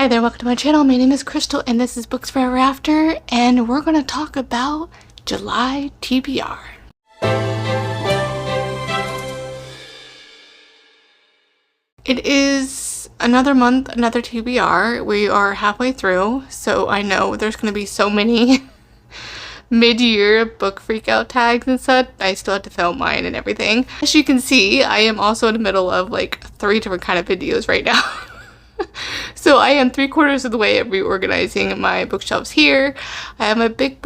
Hi there, welcome to my channel. My name is Crystal and this is Books Forever After, and we're going to talk about July TBR. It is another month, another TBR. We are halfway through, so I know there's going to be so many mid-year book freakout tags and such. I still have to film mine and everything. As you can see, I am also in the middle of like 3 different kind of videos right now. So I am 3/4 of the way at reorganizing my bookshelves here. I have a big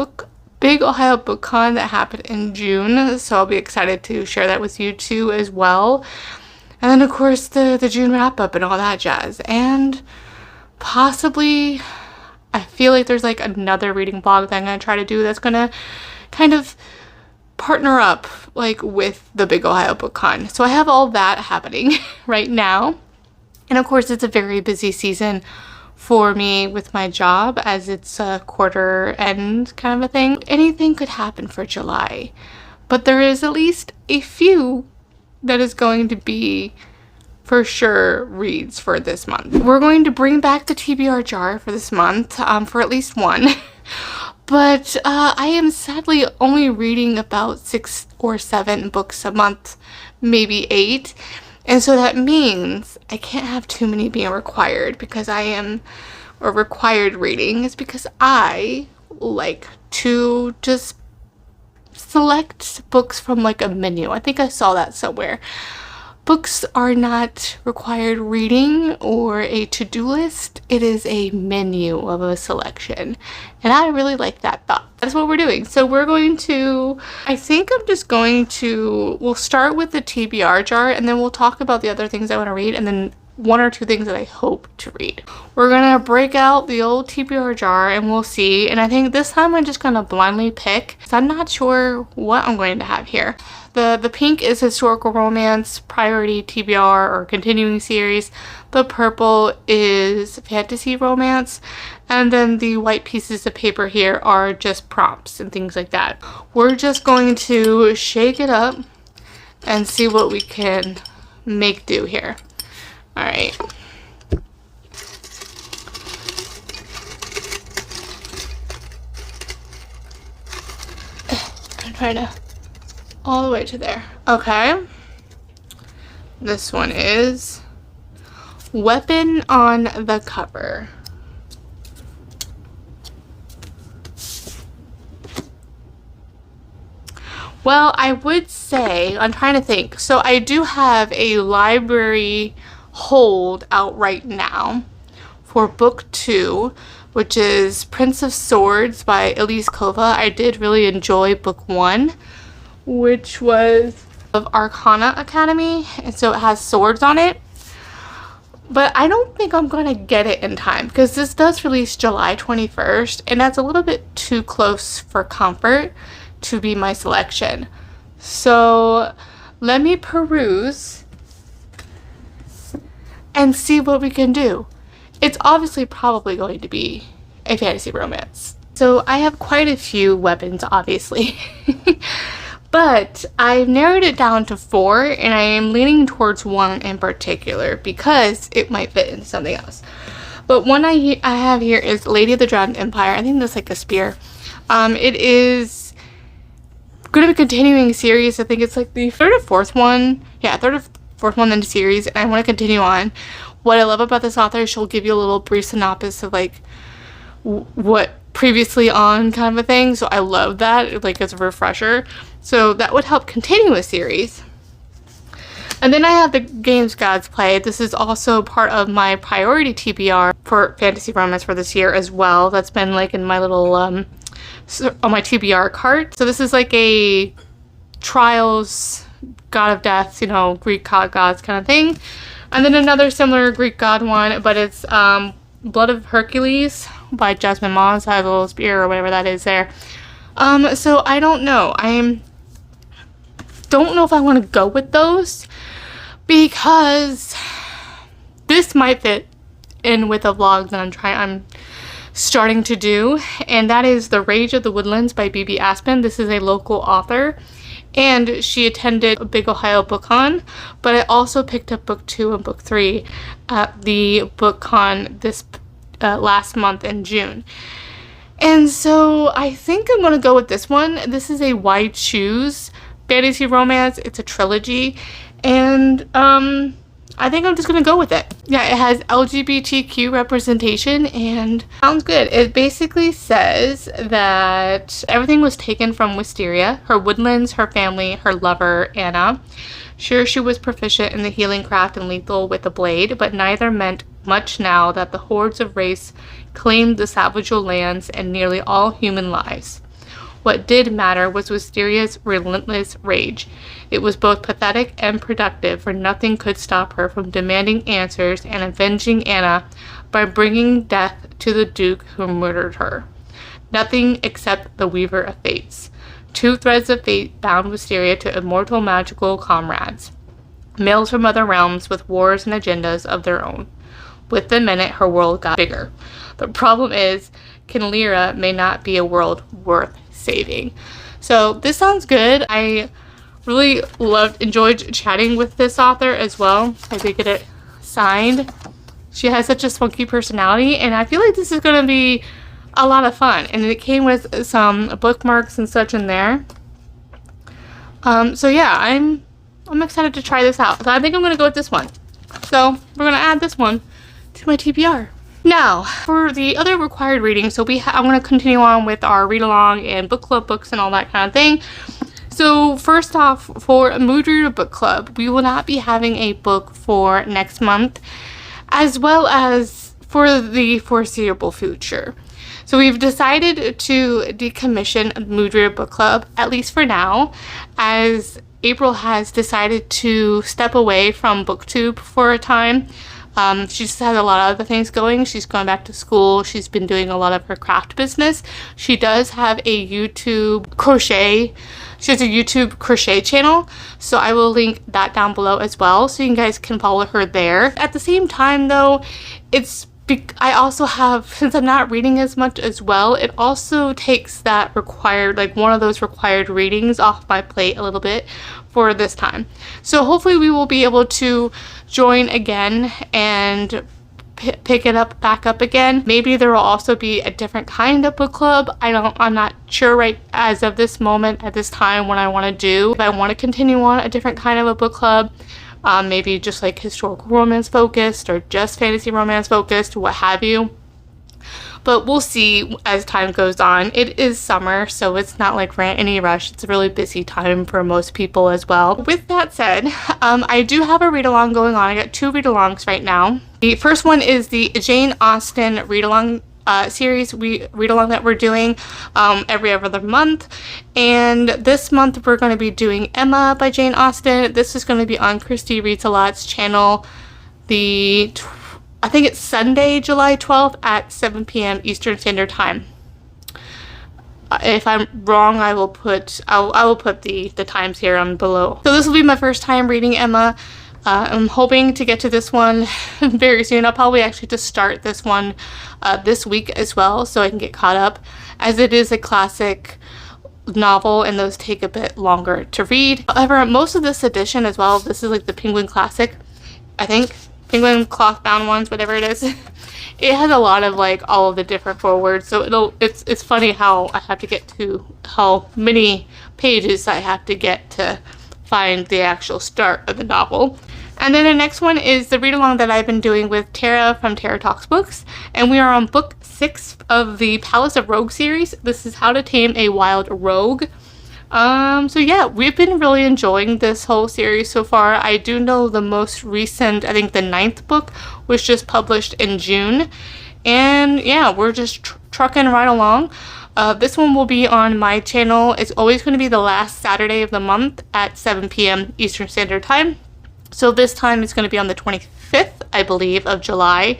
Ohio Book Con that happened in June, so I'll be excited to share that with you too as well. And then of course the June wrap up and all that jazz. And possibly, I feel like there's like another reading vlog that I'm going to try to do that's going to kind of partner up like with the big Ohio Book Con. So I have all that happening right now. And of course, it's a very busy season for me with my job as it's a quarter end kind of a thing. Anything could happen for July, but there is at least a few that is going to be for sure reads for this month. We're going to bring back the TBR jar for this month for at least one. But I am sadly only reading about 6 or 7 books a month, maybe 8. And so that means I can't have too many being required because I am, or required reading is because I like to just select books from like a menu. I think I saw that somewhere. Books are not required reading or a to-do list. It is a menu of a selection. And I really like that thought. That's what we're doing. So we're going to, I think I'm just going to, we'll start with the TBR jar and then we'll talk about the other things I want to read and then 1 or 2 things that I hope to read. We're gonna break out the old TBR jar and we'll see. And I think this time I'm just gonna blindly pick because I'm not sure what I'm going to have here. The pink is historical romance, priority TBR or continuing series. The purple is fantasy romance. And then the white pieces of paper here are just prompts and things like that. We're just going to shake it up and see what we can make do here. All right. I'm trying to all the way to there. Okay. This one is Weapon on the Cover. Well, I would say, I'm trying to think. So I do have a library hold out right now for book 2, which is Prince of Swords by Elise Kova. I did really enjoy book 1, which was of Arcana Academy, and so it has swords on it. But I don't think I'm going to get it in time because this does release July 21st, and that's a little bit too close for comfort to be my selection. So let me peruse and see what we can do. It's obviously probably going to be a fantasy romance. So I have quite a few weapons, obviously. But I've narrowed it down to 4, and I am leaning towards 1 in particular because it might fit in something else. But one I have here is Lady of the Drowned Empire. I think that's like a spear. It is going to be continuing series. I think it's like the 3rd or 4th one. Yeah, 3rd or 4th one in the series, and I want to continue on. What I love about this author is she'll give you a little brief synopsis of like what previously on kind of a thing. So I love that, like, as a refresher. So that would help continue a series. And then I have the Games Gods Play. This is also part of my priority TBR for fantasy romance for this year as well. That's been like in my little on my TBR cart. So this is like a Trials, God of Death, you know, Greek gods kind of thing. And then another similar Greek god one, but it's Blood of Hercules by Jasmine Moss. I have a little spear or whatever that is there. So I don't know. Don't know if I want to go with those because this might fit in with a vlog that I'm starting to do, and that is The Rage of the Woodlands by B.B. Aspen. This is a local author, and she attended a big Ohio Book Con, but I also picked up book 2 and book 3 at the Book Con this last month in June. And so I think I'm going to go with this one. This is a Why Choose fantasy romance. It's a trilogy. And I think I'm just going to go with it. Yeah, it has LGBTQ representation and sounds good. It basically says that everything was taken from Wisteria, her woodlands, her family, her lover, Anna. Sure, she was proficient in the healing craft and lethal with a blade, but neither meant much now that the hordes of race claimed the savageful lands and nearly all human lives. What did matter was Wisteria's relentless rage. It was both pathetic and productive, for nothing could stop her from demanding answers and avenging Anna by bringing death to the Duke who murdered her. Nothing except the Weaver of Fates. Two threads of fate bound Wisteria to immortal magical comrades, males from other realms with wars and agendas of their own. With the minute, her world got bigger. The problem is, Kinlyra may not be a world worth saving. So this sounds good. I really enjoyed chatting with this author as well. I did get it signed. She has such a spunky personality, and I feel like this is going to be a lot of fun. And it came with some bookmarks and such in there. So yeah, I'm excited to try this out. So I think I'm going to go with this one. So we're going to add this one to my TBR. Now, for the other required reading, so I'm going to continue on with our read-along and book club books and all that kind of thing. So first off, for Mood Reader Book Club, we will not be having a book for next month, as well as for the foreseeable future. So we've decided to decommission Mood Reader Book Club, at least for now, as April has decided to step away from BookTube for a time. She just has a lot of other things going. She's going back to school. She's been doing a lot of her craft business. She does have a YouTube crochet. She has a YouTube crochet channel. So I will link that down below as well, so you guys can follow her there. At the same time though, I also have, since I'm not reading as much as well, it also takes that required, like one of those required readings off my plate a little bit for this time. So hopefully we will be able to join again and pick it back up again. Maybe there will also be a different kind of book club. I'm not sure right as of this moment, at this time, what I want to do. If I want to continue on a different kind of a book club, maybe just like historical romance focused or just fantasy romance focused, what have you. But we'll see as time goes on. It is summer, so it's not like we're in any rush. It's a really busy time for most people as well. With that said, I do have a read-along going on. I got 2 read-alongs right now. The first one is the Jane Austen read-along series read-along that we're doing every other month. And this month we're going to be doing Emma by Jane Austen. This is going to be on Christy Reads a Lot's channel. I think it's Sunday, July 12th at 7 p.m. Eastern Standard Time. If I'm wrong, I will put the times here on below. So this will be my first time reading Emma. I'm hoping to get to this one very soon. I'll probably actually just start this one this week as well, so I can get caught up, as it is a classic novel and those take a bit longer to read. However, most of this edition as well, this is like the Penguin Classic, I think. Penguin cloth bound ones, whatever it is. It has a lot of like all of the different forwards, so it's funny how I have to get to how many pages I have to get to find the actual start of the novel. And then the next one is the read along that I've been doing with Tara from Tara Talks Books, and we are on book 6 of the Palace of Rogue series. This is How to Tame a Wild Rogue. So yeah, we've been really enjoying this whole series so far. I do know the most recent, I think the 9th book was just published in June. And yeah, we're just trucking right along. This one will be on my channel. It's always going to be the last Saturday of the month at 7 p.m. Eastern Standard Time. So this time it's going to be on the 25th, I believe, of July.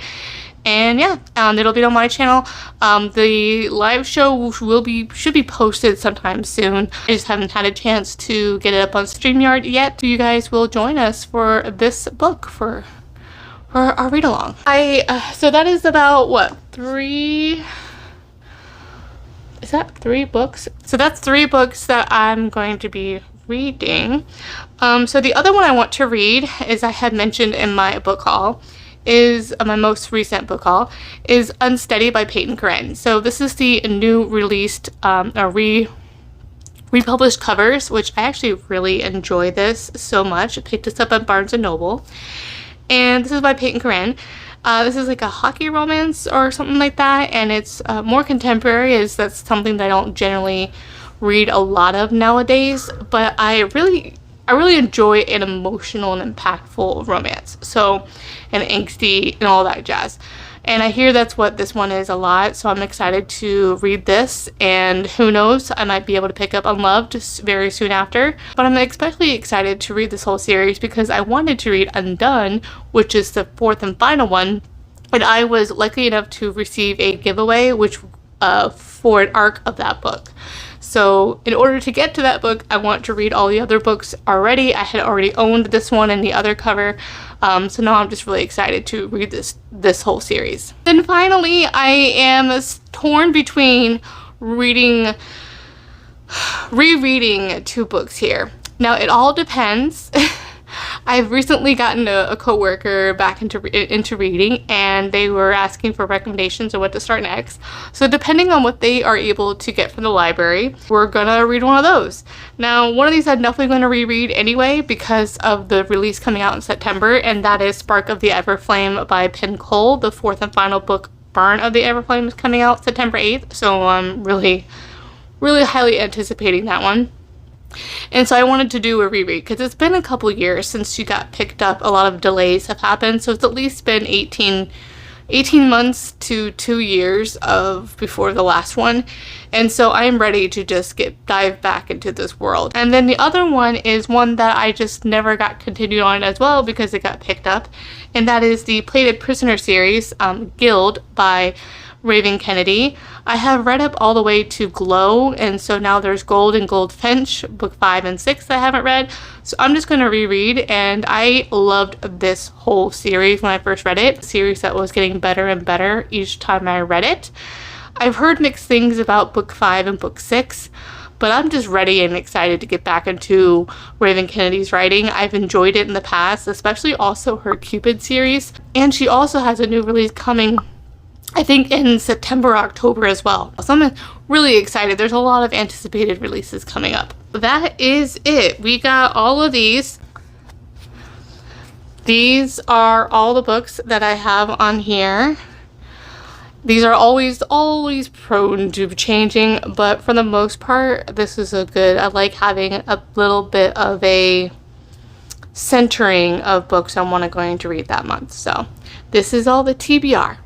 And yeah, it'll be on my channel. The live show should be posted sometime soon. I just haven't had a chance to get it up on StreamYard yet. You guys will join us for this book for our read along. So that is about what, 3? Is that 3 books? So that's 3 books that I'm going to be reading. So the other one I want to read, as I had mentioned in my book haul, is my most recent book haul, is Unsteady by Peyton Corinne. So this is the new released republished covers, which I actually really enjoy this so much. I picked this up at Barnes & Noble. And this is by Peyton Corinne. This is like a hockey romance or something like that, and it's more contemporary, as that's something that I don't generally read a lot of nowadays, but I really enjoy an emotional and impactful romance, so, and angsty and all that jazz. And I hear that's what this one is a lot, so I'm excited to read this, and who knows, I might be able to pick up Unloved very soon after. But I'm especially excited to read this whole series because I wanted to read Undone, which is the fourth and final one, and I was lucky enough to receive a giveaway which for an arc of that book. So in order to get to that book, I want to read all the other books already. I had already owned this one and the other cover. So now I'm just really excited to read this whole series. Then finally, I am torn between rereading 2 books here. Now it all depends. I've recently gotten a coworker back into reading, and they were asking for recommendations on what to start next. So depending on what they are able to get from the library, we're gonna read one of those. Now, one of these I'm definitely going to reread anyway because of the release coming out in September, and that is Spark of the Everflame by Pango. The fourth and final book, Burn of the Everflame, is coming out September 8th. So I'm really highly anticipating that one. And so I wanted to do a reread because it's been a couple years since she got picked up. A lot of delays have happened, so it's at least been 18 months to 2 years of before the last one, and so I'm ready to just dive back into this world. And then the other one is one that I just never got continued on as well because it got picked up, and that is the Plated Prisoner series, Guild by Raven Kennedy. I have read up all the way to Glow, and so now there's Gold and Goldfinch, book 5 and 6 I haven't read. So I'm just going to reread, and I loved this whole series when I first read it. A series that was getting better and better each time I read it. I've heard mixed things about book 5 and book 6, but I'm just ready and excited to get back into Raven Kennedy's writing. I've enjoyed it in the past, especially also her Cupid series, and she also has a new release coming, I think, in September, October as well. So I'm really excited. There's a lot of anticipated releases coming up. That is it. We got all of these. These are all the books that I have on here. These are always prone to changing, but for the most part, this is a good, I like having a little bit of a centering of books I'm going to read that month. So this is all the TBR.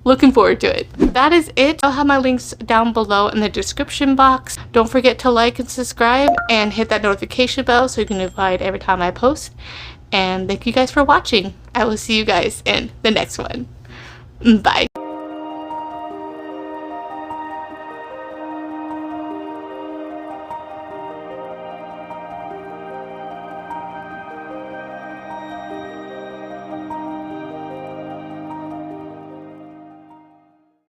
Looking forward to it. That is it. I'll have my links down below in the description box. Don't forget to like and subscribe and hit that notification bell so you can be notified every time I post. And thank you guys for watching. I will see you guys in the next one. Bye.